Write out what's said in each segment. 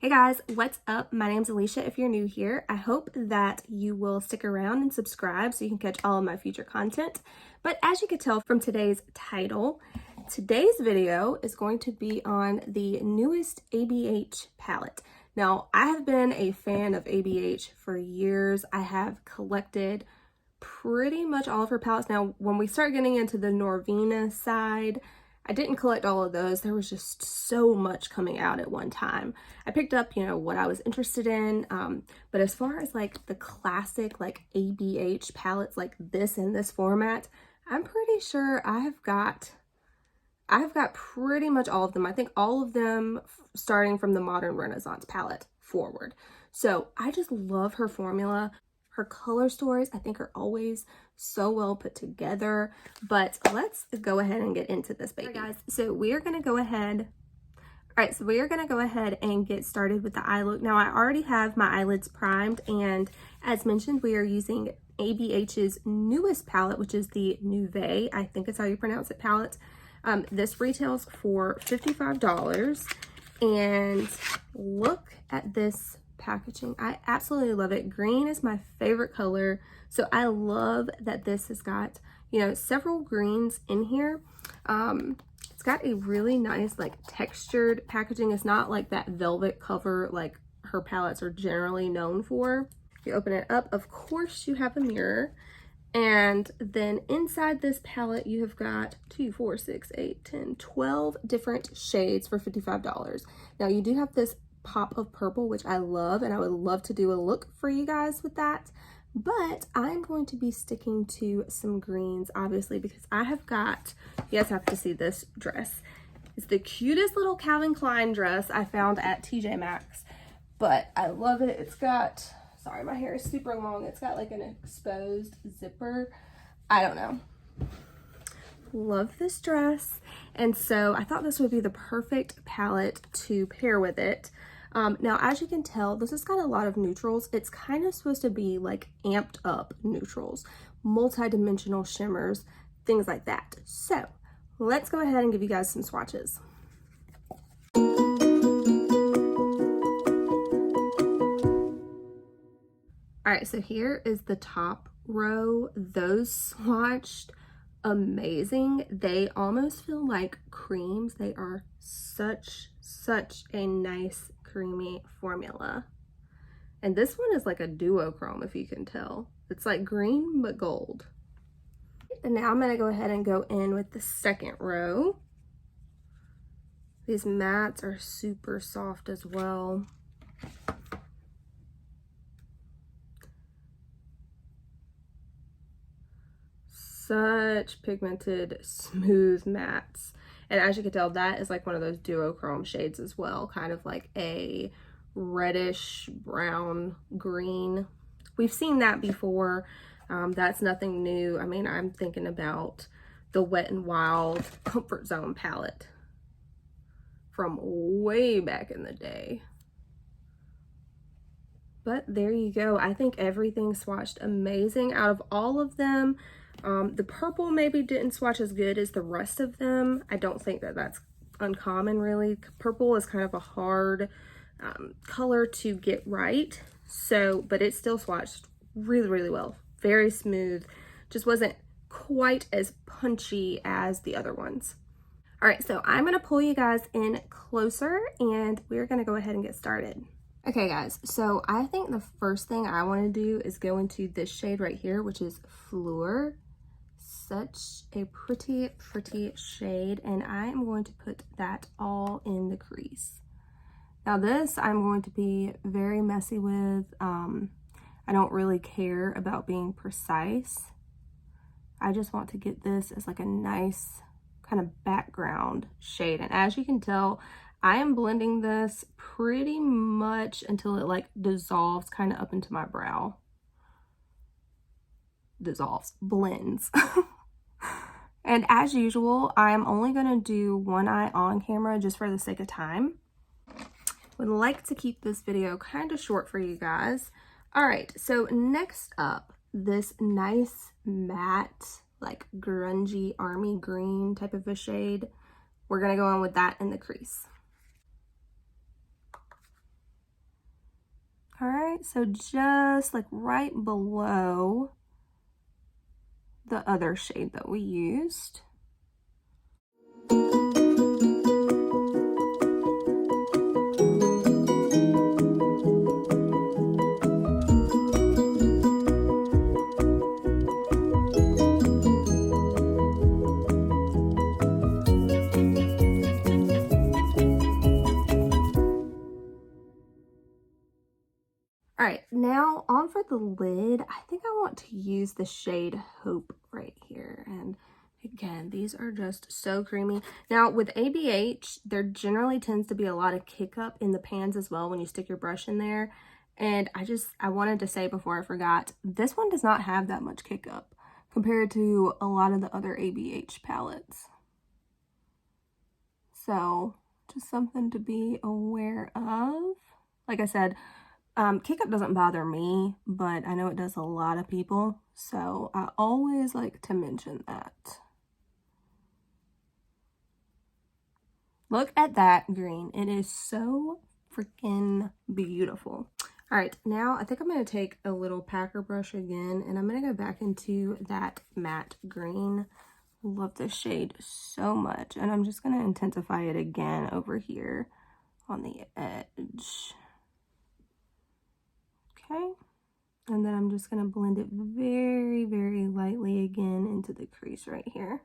Hey guys, what's up? My name's Alicia if you're new here. I hope that you will stick around and subscribe so you can catch all of my future content. But as you can tell from today's title, today's video is going to be on the newest ABH palette. Now, I have been a fan of ABH for years. I have collected pretty much all of her palettes. Now, when we start getting into the Norvina side, I didn't collect all of those. There was just so much coming out at one time. I picked up, what I was interested in. But as far as like the classic like ABH palettes like this in this format, I'm pretty sure I've got pretty much all of them. I think all of them starting from the Modern Renaissance palette forward. So I just love her formula. Her color stories, I think, are always so well put together. But let's go ahead and get into this, baby. All right, guys, so we are going to go ahead. All right, so we are going to go ahead and get started with the eye look. Now, I already have my eyelids primed, and as mentioned, we are using ABH's newest palette, which is the Nouvea, I think is how you pronounce it, palette. This retails for $55, and look at this packaging. I absolutely love it. Green is my favorite color, so I love that this has got several greens in here. It's got a really nice like textured packaging. It's not like that velvet cover like her palettes are generally known for. You open it up, of course you have a mirror, and then inside this palette you have got 2, 4, 6, 8, 10, 12 different shades for $55. Now you do have this pop of purple, which I love, and I would love to do a look for you guys with that, but I'm going to be sticking to some greens, obviously, because I have got, you guys have to see this dress. It's the cutest little Calvin Klein dress I found at TJ Maxx, but I love it. It's got, sorry, my hair is super long. It's got like an exposed zipper. I don't know. Love this dress, and so I thought this would be the perfect palette to pair with it. Now, as you can tell, this has got a lot of neutrals. It's kind of supposed to be like amped up neutrals, multi-dimensional shimmers, things like that. So let's go ahead and give you guys some swatches. All right, so here is the top row. Those swatched amazing. They almost feel like creams. They are such a nice creamy formula, and this one is like a duochrome, if you can tell. It's like green but gold. And now I'm going to go ahead and go in with the second row. These mattes are super soft as well. Such pigmented, smooth mattes. And as you can tell, that is like one of those duochrome shades as well, kind of like a reddish brown green. We've seen that before. That's nothing new. I mean, I'm thinking about the Wet n Wild Comfort Zone palette from way back in the day. But there you go. I think everything swatched amazing out of all of them. The purple maybe didn't swatch as good as the rest of them. I don't think that that's uncommon, really. Purple is kind of a hard color to get right. So, but it still swatched really well. Very smooth. Just wasn't quite as punchy as the other ones. All right, so I'm going to pull you guys in closer, and we're going to go ahead and get started. Okay guys, so I think the first thing I want to do is go into this shade right here, which is Fleur. Such a pretty shade, and I am going to put that all in the crease. Now this I'm going to be very messy with. I don't really care about being precise. I just want to get this as like a nice kind of background shade, and as you can tell, I am blending this pretty much until it like dissolves kind of up into my brow. Dissolves, blends. And as usual, I'm only going to do one eye on camera just for the sake of time. Would like to keep this video kind of short for you guys. All right, so next up, this nice matte, like grungy army green type of a shade. We're going to go on with that in the crease. right, so just like right below the other shade that we used. All right, now on for the lid, I think I want to use the shade Hope right here. And again, these are just so creamy. Now with ABH, there generally tends to be a lot of kick up in the pans as well when you stick your brush in there. And I wanted to say before I forgot, this one does not have that much kick up compared to a lot of the other ABH palettes. So just something to be aware of. Like I said, kick up doesn't bother me, but I know it does a lot of people, so I always like to mention that. Look at that green. It is so freaking beautiful. All right, now I think I'm going to take a little packer brush again, and I'm going to go back into that matte green. Love this shade so much, and I'm just going to intensify it again over here on the edge. Okay, and then I'm just going to blend it very, very lightly again into the crease right here.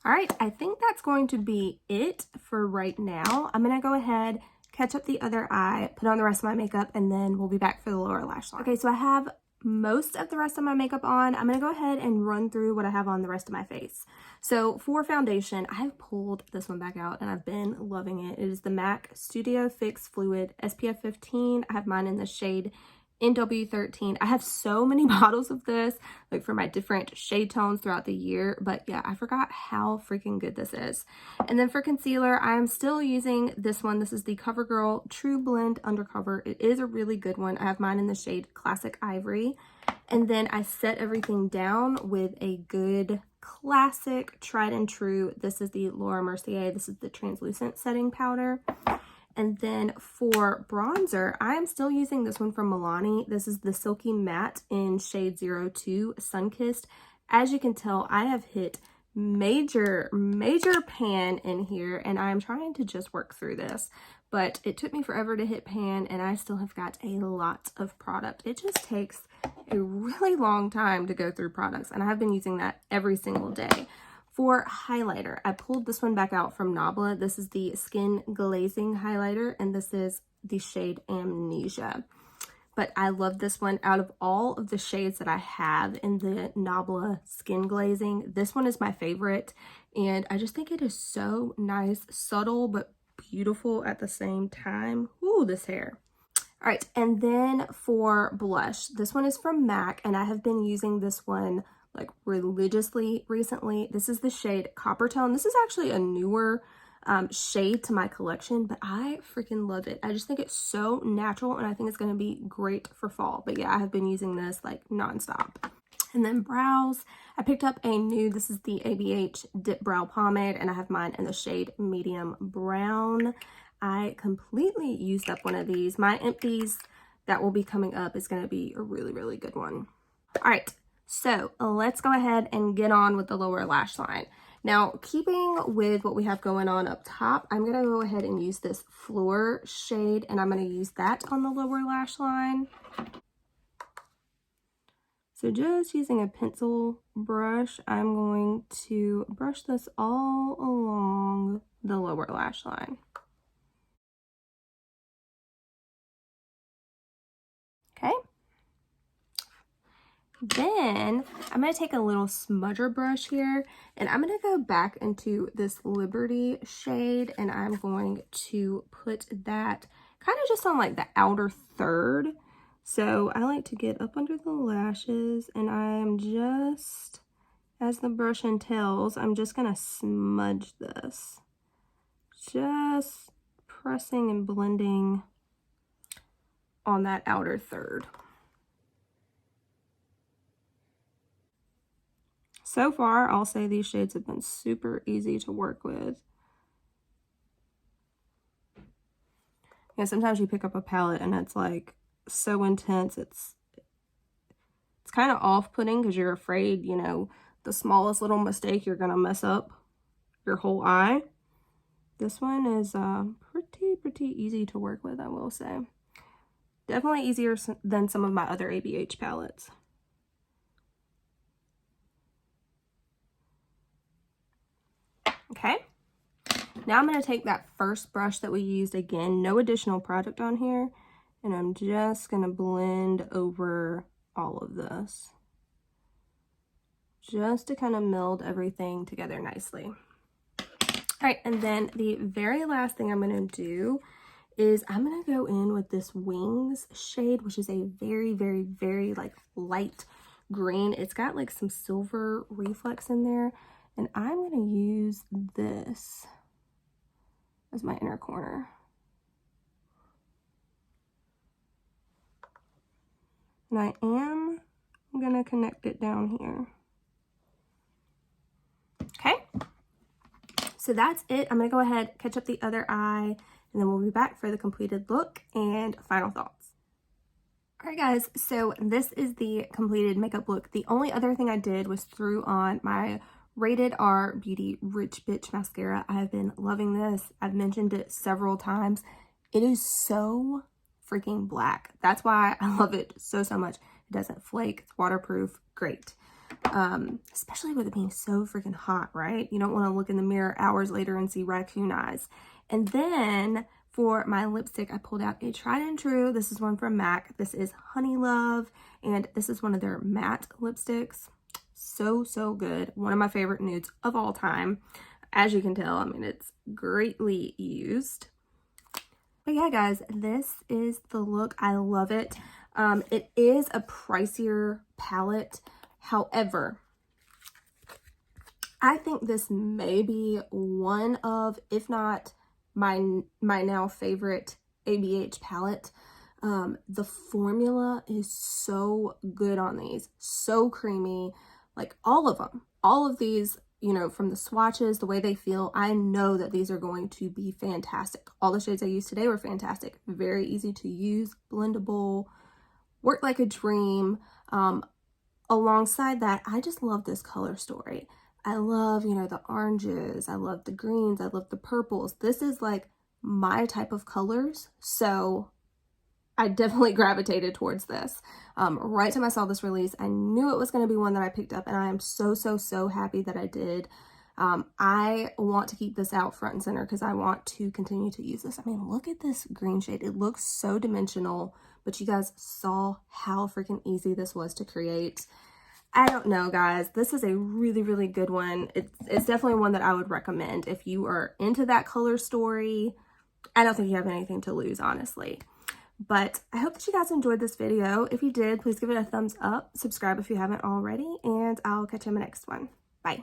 All right, I think that's going to be it for right now. I'm going to go ahead, catch up the other eye, put on the rest of my makeup, and then we'll be back for the lower lash line. Okay, so I have most of the rest of my makeup on. I'm going to go ahead and run through what I have on the rest of my face. So for foundation, I have pulled this one back out and I've been loving it. It is the MAC Studio Fix Fluid SPF 15. I have mine in the shade NW13. I have so many bottles of this, like for my different shade tones throughout the year, but yeah, I forgot how freaking good this is. And then for concealer, I am still using this one. This is the CoverGirl True Blend Undercover. It is a really good one. I have mine in the shade Classic Ivory. And then I set everything down with a good classic tried and true. This is the Laura Mercier. This is the translucent setting powder. And then for bronzer, I am still using this one from Milani. This is the Silky Matte in shade 02 Sunkissed. As you can tell, I have hit major pan in here, and I'm trying to just work through this. But it took me forever to hit pan, and I still have got a lot of product. It just takes a really long time to go through products, and I've been using that every single day. For highlighter, I pulled this one back out from Nabla. This is the Skin Glazing highlighter, and this is the shade Amnesia. But I love this one. Out of all of the shades that I have in the Nabla Skin Glazing, this one is my favorite, and I just think it is so nice, subtle, but beautiful at the same time. Ooh, this hair. All right, and then for blush, this one is from MAC, and I have been using this one like religiously recently. This is the shade Copper Tone. This is actually a newer shade to my collection, but I freaking love it. I just think it's so natural, and I think it's going to be great for fall. But yeah, I have been using this like nonstop. And then brows, I picked up a new, this is the ABH Dip Brow Pomade, and I have mine in the shade Medium Brown. I completely used up one of these. My empties that will be coming up is going to be a really good one. All right, so let's go ahead and get on with the lower lash line. Now, keeping with what we have going on up top, I'm going to go ahead and use this Floor shade, and I'm going to use that on the lower lash line. So just using a pencil brush, I'm going to brush this all along the lower lash line. Okay. Then I'm going to take a little smudger brush here, and I'm going to go back into this Liberty shade, and I'm going to put that kind of just on like the outer third. So I like to get up under the lashes, and I'm just, as the brush entails, I'm just going to smudge this. Just pressing and blending on that outer third. So far, I'll say these shades have been super easy to work with. Yeah, sometimes you pick up a palette and it's like so intense. It's kind of off-putting because you're afraid, you know, the smallest little mistake, you're gonna mess up your whole eye. This one is pretty easy to work with, I will say. Definitely easier than some of my other ABH palettes. Okay, now I'm going to take that first brush that we used, again, no additional product on here, and I'm just going to blend over all of this, just to kind of meld everything together nicely. All right, and then the very last thing I'm going to do is I'm going to go in with this Wings shade, which is a very like light green. It's got like some silver reflex in there, and I'm going to use this as my inner corner. And I'm going to connect it down here. Okay, so that's it. I'm going to go ahead, catch up the other eye, and then we'll be back for the completed look and final thoughts. All right, guys, so this is the completed makeup look. The only other thing I did was threw on my Rated R Beauty Rich Bitch mascara. I have been loving this. I've mentioned it several times. It is so freaking black. That's why I love it so much. It doesn't flake. It's waterproof. Great. Especially with it being so freaking hot, right? You don't want to look in the mirror hours later and see raccoon eyes. And then for my lipstick, I pulled out a tried and true. This is one from MAC. This is Honey Love, and this is one of their matte lipsticks. So good. One of my favorite nudes of all time. As you can tell, I mean, it's greatly used. But yeah, guys, this is the look. I love it. It is a pricier palette. However, I think this may be one of, if not my now favorite ABH palette. The formula is so good on these. So creamy. Like all of them. All of these, you know, from the swatches, the way they feel, I know that these are going to be fantastic. All the shades I used today were fantastic. Very easy to use, blendable, work like a dream. Alongside that, I just love this color story. I love, you know, the oranges. I love the greens. I love the purples. This is like my type of colors. So I definitely gravitated towards this. Right time I saw this release, I knew it was going to be one that I picked up, and I am so happy that I did. I want to keep this out front and center because I want to continue to use this. I mean, look at this green shade. It looks so dimensional, but you guys saw how freaking easy this was to create. I don't know, guys. This is a really good one. It's definitely one that I would recommend. If you are into that color story, I don't think you have anything to lose, honestly. But I hope that you guys enjoyed this video. If you did, please give it a thumbs up. Subscribe if you haven't already. And I'll catch you in the next one. Bye.